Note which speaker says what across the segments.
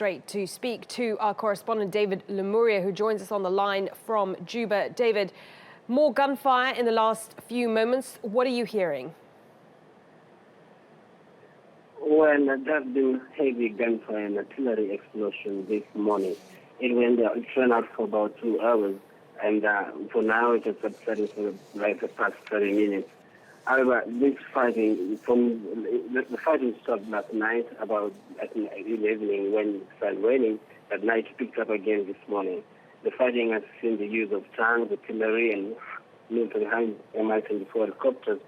Speaker 1: Straight to speak to our correspondent David Lomuria, who joins us on the line from Juba. David, more gunfire in the last few moments. What are you hearing?
Speaker 2: Well, there's been heavy gunfire and artillery explosion this morning. It ran out for about 2 hours, and for now it has subsided for like the past 30 minutes. However, this fighting, the fighting stopped last night about in the evening when it started raining. At night it picked up again this morning. The fighting has seen the use of tanks, artillery, and military Mi-24 helicopters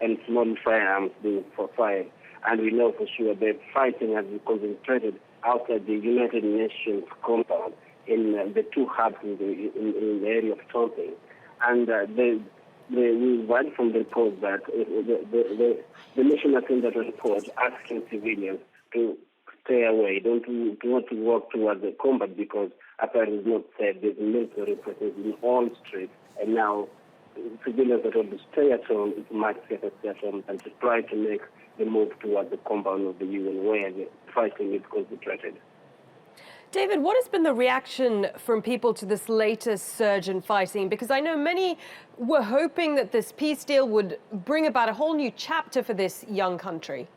Speaker 2: and small firearms being fired. And we know for sure that fighting has been concentrated outside the United Nations compound in the two hubs in the area of Tonting. And we read from the report that the nation has sent that report asking civilians to stay away, not to walk towards the combat, because apparently it's not safe. There's military presence in all streets, and now civilians are told to stay at home. It's much safer to stay at home and to try to make the move towards the compound of the UN where the fighting is concentrated.
Speaker 1: David, what has been the reaction from people to this latest surge in fighting? Because I know many were hoping that this peace deal would bring about a whole new chapter for this young country.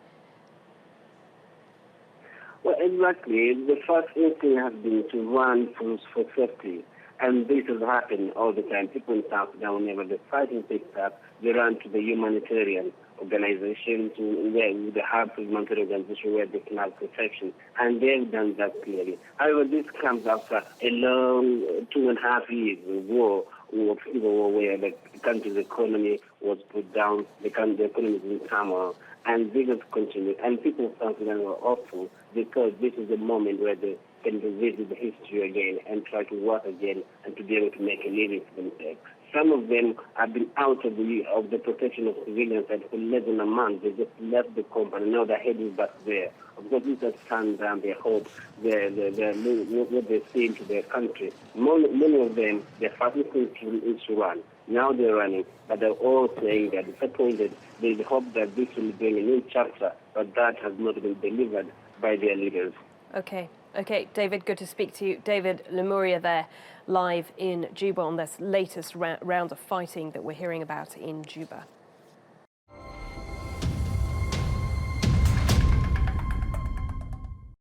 Speaker 2: Well, exactly. The first instinct has been to run for safety. And this has happened all the time. People in South Sudan, whenever the fighting picks up, they run to the humanitarian organization, to the hubs of humanitarian organization where they can have protection. And they've done that clearly. However, this comes after a long 2.5 years of war where the country's economy was put down, the economy is in turmoil, and this has continued. And people in South Sudan were hopeful because this is the moment where they can revisit the history again and try to work again and to be able to make a living for themselves. Some of them have been out of the protection of civilians for less than a month. They just left the company. Now they're heading back there. Of course, this has turned down their hope, what they say into their country. Many of them, their first instinct is to run. Now they're running, but they're all saying they're disappointed. They hope that this will bring a new chapter, but that has not been delivered by their leaders.
Speaker 1: Okay, David, good to speak to you. David Lomuria there, live in Juba on this latest round of fighting that we're hearing about in Juba.